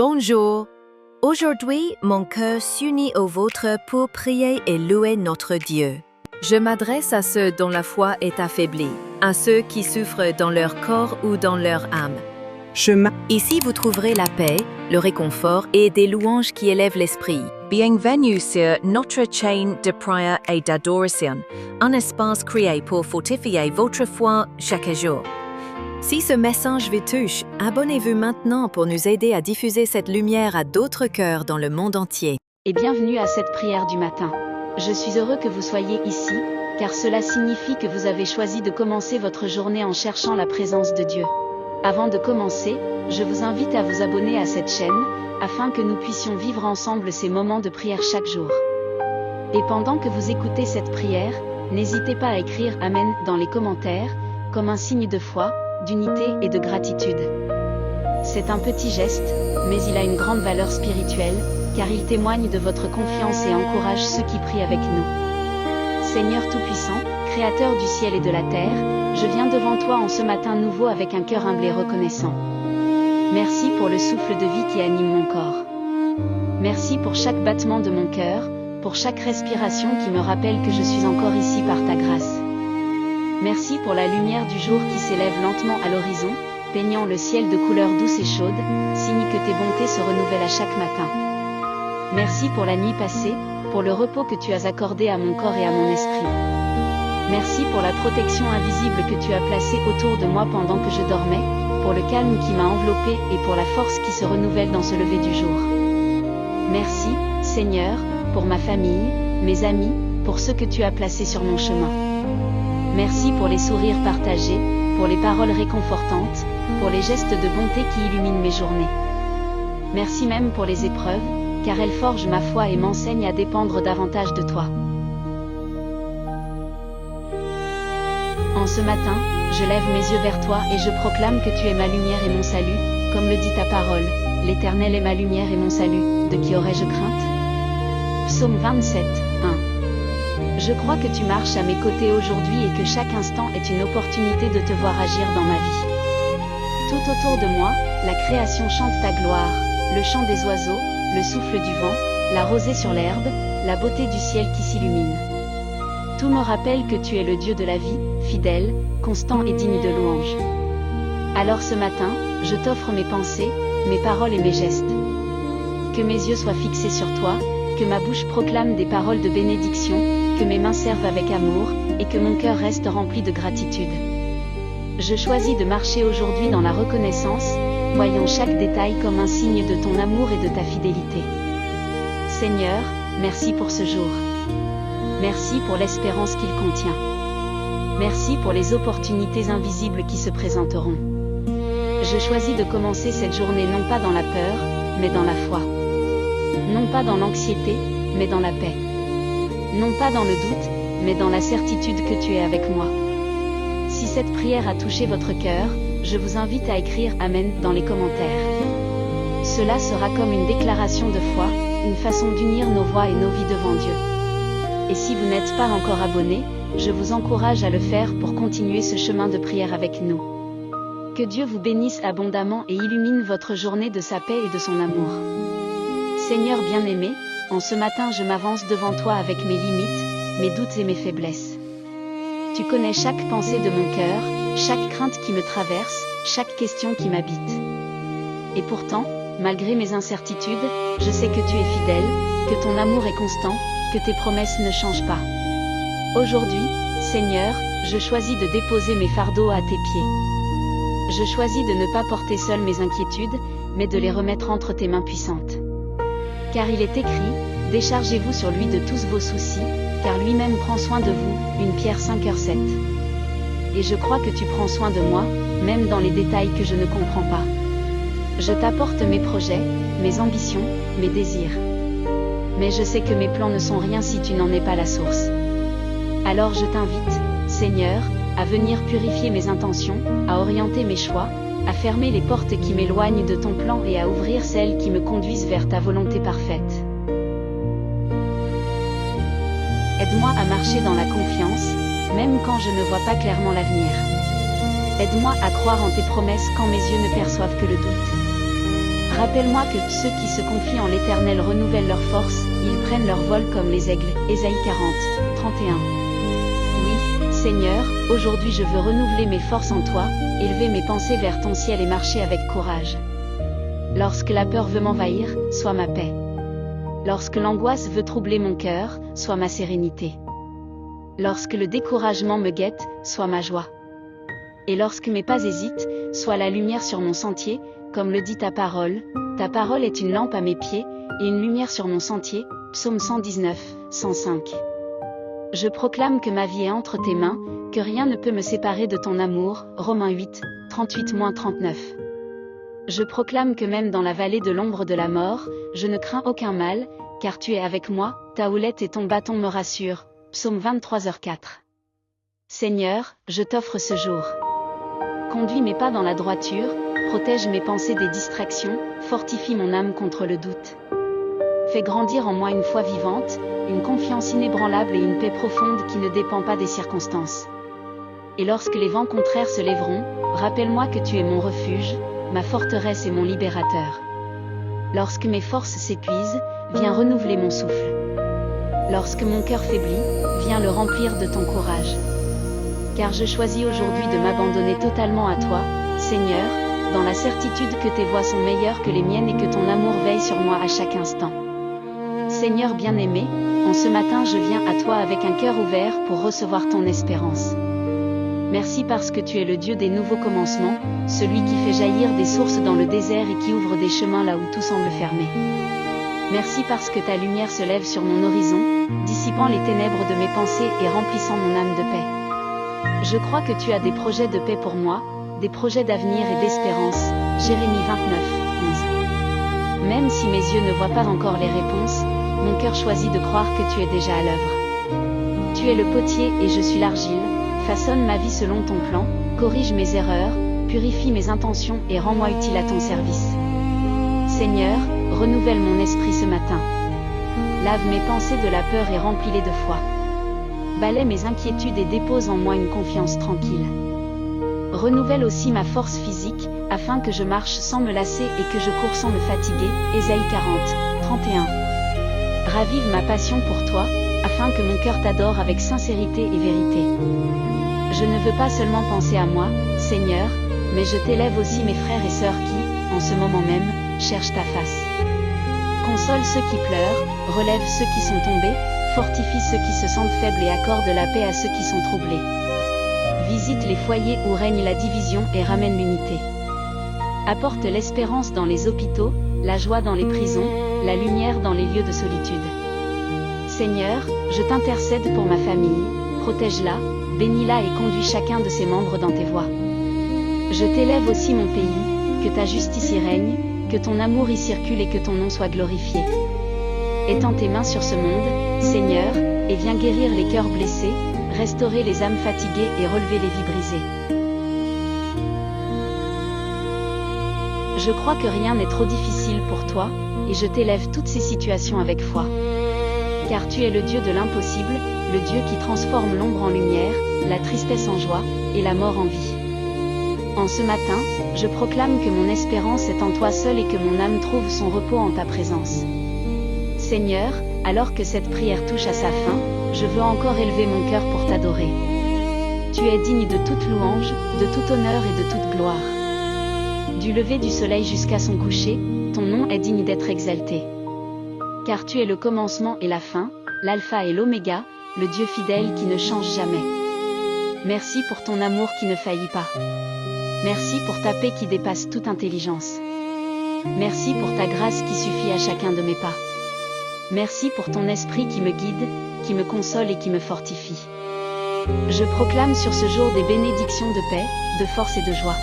Bonjour. Aujourd'hui, mon cœur s'unit au vôtre pour prier et louer notre Dieu. Je m'adresse à ceux dont la foi est affaiblie, à ceux qui souffrent dans leur corps ou dans leur âme. Ici, vous trouverez la paix, le réconfort et des louanges qui élèvent l'esprit. Bienvenue sur notre chaîne de prière et d'adoration, un espace créé pour fortifier votre foi chaque jour. Si ce message vous touche, abonnez-vous maintenant pour nous aider à diffuser cette lumière à d'autres cœurs dans le monde entier. Et bienvenue à cette prière du matin. Je suis heureux que vous soyez ici, car cela signifie que vous avez choisi de commencer votre journée en cherchant la présence de Dieu. Avant de commencer, je vous invite à vous abonner à cette chaîne, afin que nous puissions vivre ensemble ces moments de prière chaque jour. Et pendant que vous écoutez cette prière, n'hésitez pas à écrire Amen dans les commentaires, comme un signe de foi, d'unité et de gratitude. C'est un petit geste, mais il a une grande valeur spirituelle, car il témoigne de votre confiance et encourage ceux qui prient avec nous. Seigneur Tout-Puissant, Créateur du ciel et de la terre, je viens devant toi en ce matin nouveau avec un cœur humble et reconnaissant. Merci pour le souffle de vie qui anime mon corps. Merci pour chaque battement de mon cœur, pour chaque respiration qui me rappelle que je suis encore ici par ta grâce. Merci pour la lumière du jour qui s'élève lentement à l'horizon, peignant le ciel de couleurs douces et chaudes, signe que tes bontés se renouvellent à chaque matin. Merci pour la nuit passée, pour le repos que tu as accordé à mon corps et à mon esprit. Merci pour la protection invisible que tu as placée autour de moi pendant que je dormais, pour le calme qui m'a enveloppé et pour la force qui se renouvelle dans ce lever du jour. Merci, Seigneur, pour ma famille, mes amis, pour ceux que tu as placés sur mon chemin. Merci pour les sourires partagés, pour les paroles réconfortantes, pour les gestes de bonté qui illuminent mes journées. Merci même pour les épreuves, car elles forgent ma foi et m'enseignent à dépendre davantage de toi. En ce matin, je lève mes yeux vers toi et je proclame que tu es ma lumière et mon salut, comme le dit ta parole. L'Éternel est ma lumière et mon salut, de qui aurais-je crainte? Psaume 27, 1. Je crois que tu marches à mes côtés aujourd'hui et que chaque instant est une opportunité de te voir agir dans ma vie. Tout autour de moi, la création chante ta gloire, le chant des oiseaux, le souffle du vent, la rosée sur l'herbe, la beauté du ciel qui s'illumine. Tout me rappelle que tu es le Dieu de la vie, fidèle, constant et digne de louange. Alors ce matin, je t'offre mes pensées, mes paroles et mes gestes. Que mes yeux soient fixés sur toi, que ma bouche proclame des paroles de bénédiction, que mes mains servent avec amour, et que mon cœur reste rempli de gratitude. Je choisis de marcher aujourd'hui dans la reconnaissance, voyant chaque détail comme un signe de ton amour et de ta fidélité. Seigneur, merci pour ce jour. Merci pour l'espérance qu'il contient. Merci pour les opportunités invisibles qui se présenteront. Je choisis de commencer cette journée non pas dans la peur, mais dans la foi. Non pas dans l'anxiété, mais dans la paix. Non pas dans le doute, mais dans la certitude que tu es avec moi. Si cette prière a touché votre cœur, je vous invite à écrire Amen dans les commentaires. Cela sera comme une déclaration de foi, une façon d'unir nos voix et nos vies devant Dieu. Et si vous n'êtes pas encore abonné, je vous encourage à le faire pour continuer ce chemin de prière avec nous. Que Dieu vous bénisse abondamment et illumine votre journée de sa paix et de son amour. Seigneur bien-aimé, en ce matin je m'avance devant toi avec mes limites, mes doutes et mes faiblesses. Tu connais chaque pensée de mon cœur, chaque crainte qui me traverse, chaque question qui m'habite. Et pourtant, malgré mes incertitudes, je sais que tu es fidèle, que ton amour est constant, que tes promesses ne changent pas. Aujourd'hui, Seigneur, je choisis de déposer mes fardeaux à tes pieds. Je choisis de ne pas porter seul mes inquiétudes, mais de les remettre entre tes mains puissantes. Car il est écrit, déchargez-vous sur lui de tous vos soucis, car lui-même prend soin de vous, 1 Pierre 5h7. Et je crois que tu prends soin de moi, même dans les détails que je ne comprends pas. Je t'apporte mes projets, mes ambitions, mes désirs. Mais je sais que mes plans ne sont rien si tu n'en es pas la source. Alors je t'invite, Seigneur, à venir purifier mes intentions, à orienter mes choix, à fermer les portes qui m'éloignent de ton plan et à ouvrir celles qui me conduisent vers ta volonté parfaite. Aide-moi à marcher dans la confiance, même quand je ne vois pas clairement l'avenir. Aide-moi à croire en tes promesses quand mes yeux ne perçoivent que le doute. Rappelle-moi que ceux qui se confient en l'Éternel renouvellent leur force, ils prennent leur vol comme les aigles. Ésaïe 40, 31. Oui, Seigneur, aujourd'hui je veux renouveler mes forces en toi, élever mes pensées vers ton ciel et marcher avec courage. Lorsque la peur veut m'envahir, sois ma paix. Lorsque l'angoisse veut troubler mon cœur, sois ma sérénité. Lorsque le découragement me guette, sois ma joie. Et lorsque mes pas hésitent, sois la lumière sur mon sentier, comme le dit ta parole est une lampe à mes pieds, et une lumière sur mon sentier, psaume 119, 105. Je proclame que ma vie est entre tes mains, que rien ne peut me séparer de ton amour, Romains 8, 38-39. Je proclame que même dans la vallée de l'ombre de la mort, je ne crains aucun mal, car tu es avec moi, ta houlette et ton bâton me rassurent, psaume 23h4. Seigneur, je t'offre ce jour. Conduis mes pas dans la droiture, protège mes pensées des distractions, fortifie mon âme contre le doute. Fais grandir en moi une foi vivante, une confiance inébranlable et une paix profonde qui ne dépend pas des circonstances. Et lorsque les vents contraires se lèveront, rappelle-moi que tu es mon refuge, ma forteresse et mon libérateur. Lorsque mes forces s'épuisent, viens renouveler mon souffle. Lorsque mon cœur faiblit, viens le remplir de ton courage. Car je choisis aujourd'hui de m'abandonner totalement à toi, Seigneur, dans la certitude que tes voies sont meilleures que les miennes et que ton amour veille sur moi à chaque instant. Seigneur bien-aimé, en ce matin je viens à toi avec un cœur ouvert pour recevoir ton espérance. Merci parce que tu es le Dieu des nouveaux commencements, celui qui fait jaillir des sources dans le désert et qui ouvre des chemins là où tout semble fermé. Merci parce que ta lumière se lève sur mon horizon, dissipant les ténèbres de mes pensées et remplissant mon âme de paix. Je crois que tu as des projets de paix pour moi, des projets d'avenir et d'espérance, Jérémie 29, 11. Même si mes yeux ne voient pas encore les réponses, mon cœur choisit de croire que tu es déjà à l'œuvre. Tu es le potier et je suis l'argile, façonne ma vie selon ton plan, corrige mes erreurs, purifie mes intentions et rends-moi utile à ton service. Seigneur, renouvelle mon esprit ce matin. Lave mes pensées de la peur et remplis-les de foi. Balaie mes inquiétudes et dépose en moi une confiance tranquille. Renouvelle aussi ma force physique, afin que je marche sans me lasser et que je cours sans me fatiguer, Ésaïe 40, 31. Ravive ma passion pour toi, afin que mon cœur t'adore avec sincérité et vérité. Je ne veux pas seulement penser à moi, Seigneur, mais je t'élève aussi mes frères et sœurs qui, en ce moment même, cherchent ta face. Console ceux qui pleurent, relève ceux qui sont tombés, fortifie ceux qui se sentent faibles et accorde la paix à ceux qui sont troublés. Visite les foyers où règne la division et ramène l'unité. Apporte l'espérance dans les hôpitaux, la joie dans les prisons, la lumière dans les lieux de solitude. Seigneur, je t'intercède pour ma famille, protège-la, bénis-la et conduis chacun de ses membres dans tes voies. Je t'élève aussi mon pays, que ta justice y règne, que ton amour y circule et que ton nom soit glorifié. Étends tes mains sur ce monde, Seigneur, et viens guérir les cœurs blessés, restaurer les âmes fatiguées et relever les vies brisées. Je crois que rien n'est trop difficile pour toi, et je t'élève toutes ces situations avec foi. Car tu es le Dieu de l'impossible, le Dieu qui transforme l'ombre en lumière, la tristesse en joie, et la mort en vie. En ce matin, je proclame que mon espérance est en toi seul et que mon âme trouve son repos en ta présence. Seigneur, alors que cette prière touche à sa fin, je veux encore élever mon cœur pour t'adorer. Tu es digne de toute louange, de tout honneur et de toute gloire. Du lever du soleil jusqu'à son coucher, ton nom est digne d'être exalté. Car tu es le commencement et la fin, l'alpha et l'oméga, le Dieu fidèle qui ne change jamais. Merci pour ton amour qui ne faillit pas. Merci pour ta paix qui dépasse toute intelligence. Merci pour ta grâce qui suffit à chacun de mes pas. Merci pour ton esprit qui me guide, qui me console et qui me fortifie. Je proclame sur ce jour des bénédictions de paix, de force et de joie.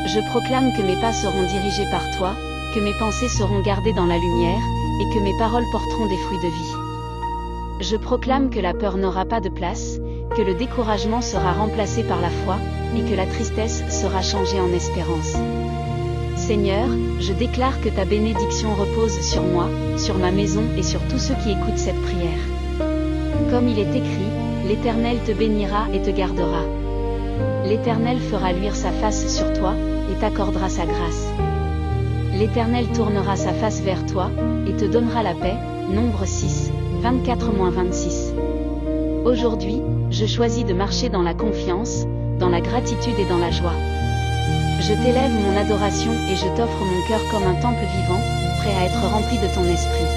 Je proclame que mes pas seront dirigés par toi, que mes pensées seront gardées dans la lumière, et que mes paroles porteront des fruits de vie. Je proclame que la peur n'aura pas de place, que le découragement sera remplacé par la foi, et que la tristesse sera changée en espérance. Seigneur, je déclare que ta bénédiction repose sur moi, sur ma maison et sur tous ceux qui écoutent cette prière. Comme il est écrit, l'Éternel te bénira et te gardera. L'Éternel fera luire sa face sur toi, et t'accordera sa grâce. L'Éternel tournera sa face vers toi, et te donnera la paix. Nombre 6, 24-26. Aujourd'hui, je choisis de marcher dans la confiance, dans la gratitude et dans la joie. Je t'élève mon adoration et je t'offre mon cœur comme un temple vivant, prêt à être rempli de ton esprit.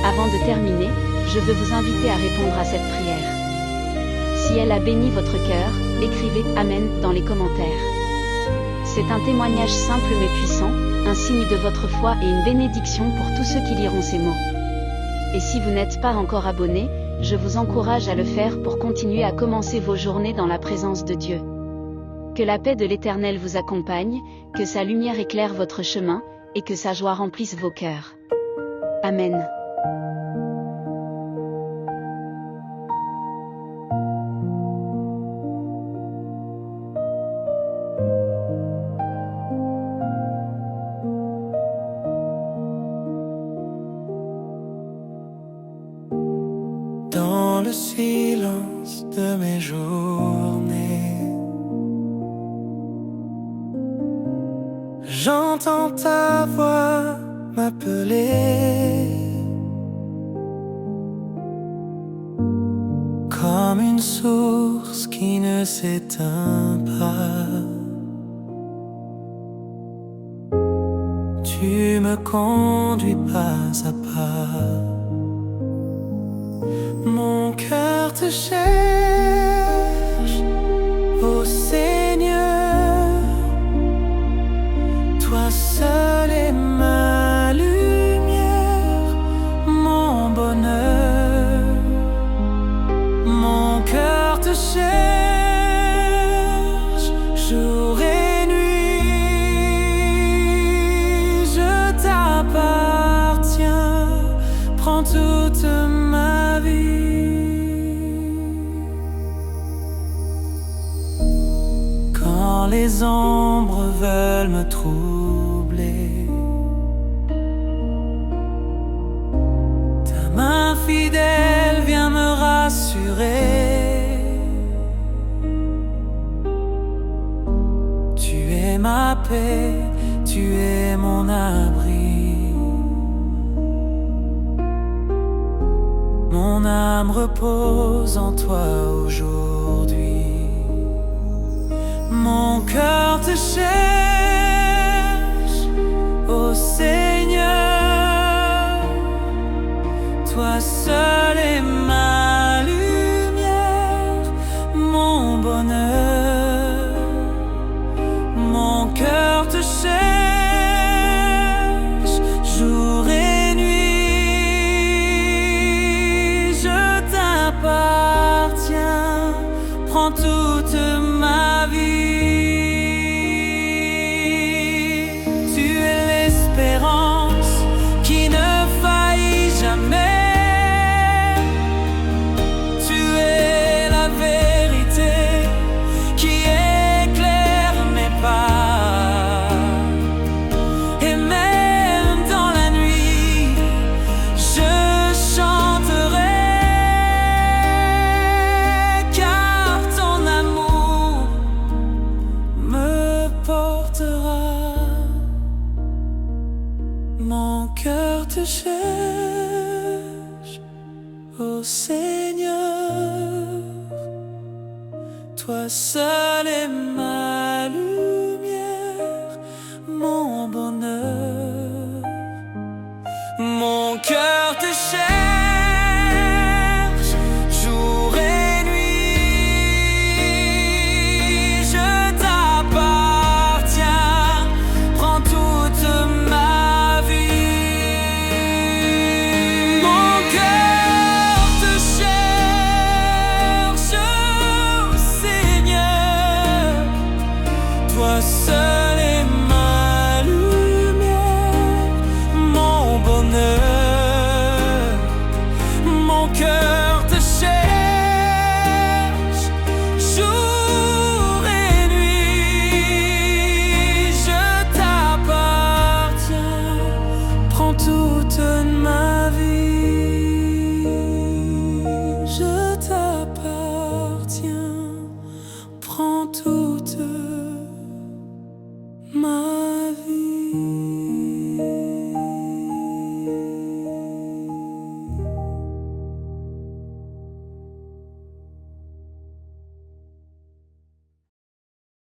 Avant de terminer, je veux vous inviter à répondre à cette prière. Si elle a béni votre cœur, écrivez « Amen » dans les commentaires. C'est un témoignage simple mais puissant, un signe de votre foi et une bénédiction pour tous ceux qui liront ces mots. Et si vous n'êtes pas encore abonné, je vous encourage à le faire pour continuer à commencer vos journées dans la présence de Dieu. Que la paix de l'Éternel vous accompagne, que sa lumière éclaire votre chemin, et que sa joie remplisse vos cœurs. Amen. Dans le silence de mes journées, j'entends ta voix m'appeler, comme une source qui ne s'éteint pas. Tu me conduis pas à pas. Mon cœur te cherche, ô Seigneur. Toi seul es ma lumière, mon bonheur. Mon cœur te cherche, jour et nuit. Je t'appartiens, prends toute ma vie. Quand les ombres veulent me troubler, ta main fidèle vient me rassurer. Tu es ma paix, tu es mon abri. Mon âme repose en toi aujourd'hui. Mon cœur te cherche, ô Seigneur. Toi seul es ma lumière, mon bonheur. Mon cœur te cherche, jour et nuit. Je t'appartiens, prends toute ma vie. Qui ne faillit jamais. Tu es la vérité qui éclaire mes pas. Et même dans la nuit, je chanterai, car ton amour me portera. Mon cœur te cherche, ô Seigneur. Toi seul es ma lumière, mon bonheur. Mon cœur te cherche, jour et nuit. Je t'appartiens, prends toute ma vie. Mon cœur te cherche, ô Seigneur. Toi seul es ma lumière, mon bonheur. Mon cœur te cherche, jour et nuit. Je t'appartiens, prends toute ma vie.